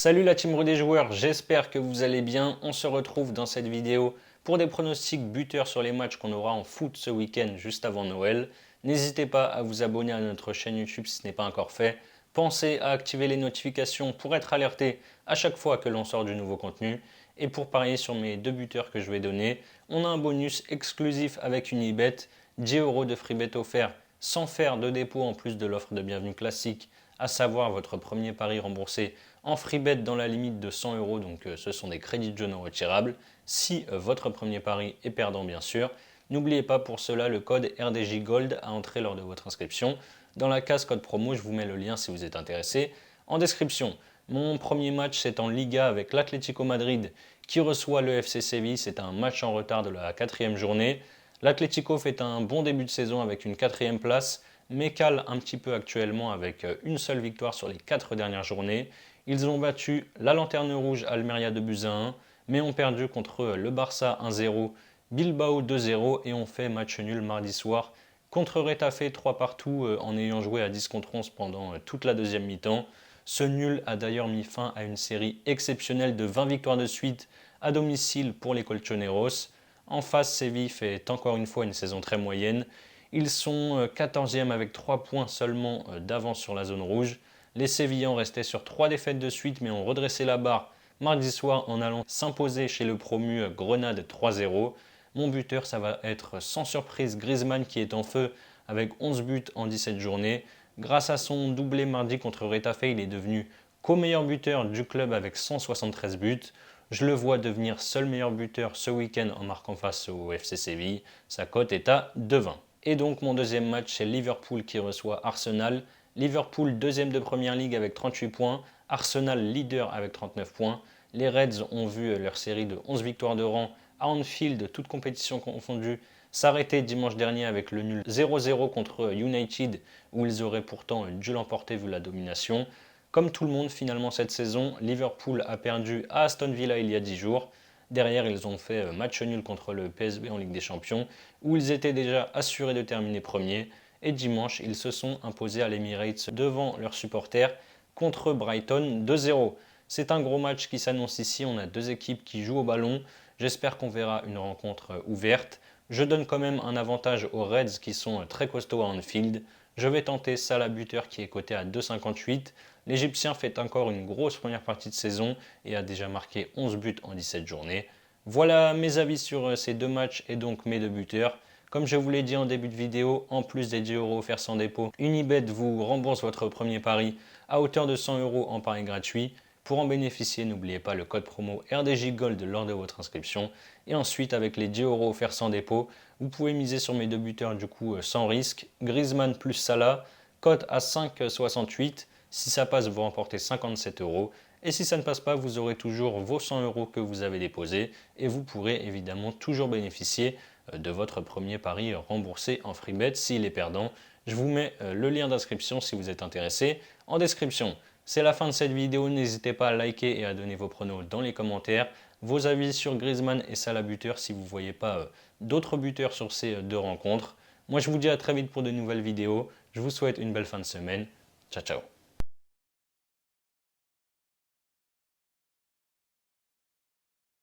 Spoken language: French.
Salut la team des joueurs, j'espère que vous allez bien. On se retrouve dans cette vidéo pour des pronostics buteurs sur les matchs qu'on aura en foot ce week-end juste avant Noël. N'hésitez pas à vous abonner à notre chaîne YouTube si ce n'est pas encore fait. Pensez à activer les notifications pour être alerté à chaque fois que l'on sort du nouveau contenu. Et pour parier sur mes deux buteurs que je vais donner, on a un bonus exclusif avec Unibet, 10 € de free bet offert sans faire de dépôt en plus de l'offre de bienvenue classique, à savoir votre premier pari remboursé en free bet dans la limite de 100 €, donc ce sont des crédits de jeu non retirables, si votre premier pari est perdant bien sûr. N'oubliez pas pour cela le code RDJ Gold à entrer lors de votre inscription. Dans la case code promo, je vous mets le lien si vous êtes intéressé en description. Mon premier match c'est en Liga avec l'Atlético Madrid qui reçoit le FC Séville. C'est un match en retard de la 4e journée. L'Atlético fait un bon début de saison avec une 4e place, mais cale un petit peu actuellement avec une seule victoire sur les 4 dernières journées. Ils ont battu la Lanterne Rouge Almeria de buts à 1, mais ont perdu contre le Barça 1-0, Bilbao 2-0 et ont fait match nul mardi soir contre Retafe 3 partout en ayant joué à 10 contre 11 pendant toute la deuxième mi-temps. Ce nul a d'ailleurs mis fin à une série exceptionnelle de 20 victoires de suite à domicile pour les Colchoneros. En face, Séville fait encore une fois une saison très moyenne. Ils sont 14e avec 3 points seulement d'avance sur la zone rouge. Les Sévillans restaient sur 3 défaites de suite mais ont redressé la barre mardi soir en allant s'imposer chez le promu Grenade 3-0. Mon buteur, ça va être sans surprise Griezmann qui est en feu avec 11 buts en 17 journées. Grâce à son doublé mardi contre Retafe, il est devenu co-meilleur buteur du club avec 173 buts. Je le vois devenir seul meilleur buteur ce week-end en marquant face au FC Séville. Sa cote est à 2,20. Et donc mon deuxième match, c'est Liverpool qui reçoit Arsenal. Liverpool deuxième de Première Ligue avec 38 points. Arsenal leader avec 39 points. Les Reds ont vu leur série de 11 victoires de rang à Anfield, toutes compétitions confondues, s'arrêter dimanche dernier avec le nul 0-0 contre United, où ils auraient pourtant dû l'emporter vu la domination. Comme tout le monde finalement cette saison, Liverpool a perdu à Aston Villa il y a 10 jours. Derrière, ils ont fait match nul contre le PSV en Ligue des Champions, où ils étaient déjà assurés de terminer premiers. Et dimanche, ils se sont imposés à l'Emirates devant leurs supporters contre Brighton 2-0. C'est un gros match qui s'annonce ici, on a deux équipes qui jouent au ballon. J'espère qu'on verra une rencontre ouverte. Je donne quand même un avantage aux Reds qui sont très costauds à Anfield. Je vais tenter Salah buteur qui est coté à 2,58. L'Égyptien fait encore une grosse première partie de saison et a déjà marqué 11 buts en 17 journées. Voilà mes avis sur ces deux matchs et donc mes deux buteurs. Comme je vous l'ai dit en début de vidéo, en plus des 10 € offerts sans dépôt, Unibet vous rembourse votre premier pari à hauteur de 100 € en pari gratuit. Pour en bénéficier, n'oubliez pas le code promo RDJ Gold lors de votre inscription. Et ensuite, avec les 10 € offerts sans dépôt, vous pouvez miser sur mes deux buteurs du coup sans risque. Griezmann plus Salah, cote à 5,68. Si ça passe, vous remportez 57 €. Et si ça ne passe pas, vous aurez toujours vos 100 € que vous avez déposés. Et vous pourrez évidemment toujours bénéficier de votre premier pari remboursé en free bet s'il est perdant. Je vous mets le lien d'inscription si vous êtes intéressé en description. C'est la fin de cette vidéo, n'hésitez pas à liker et à donner vos pronos dans les commentaires. Vos avis sur Griezmann et Salah buteur si vous ne voyez pas d'autres buteurs sur ces deux rencontres. Moi je vous dis à très vite pour de nouvelles vidéos. Je vous souhaite une belle fin de semaine. Ciao ciao.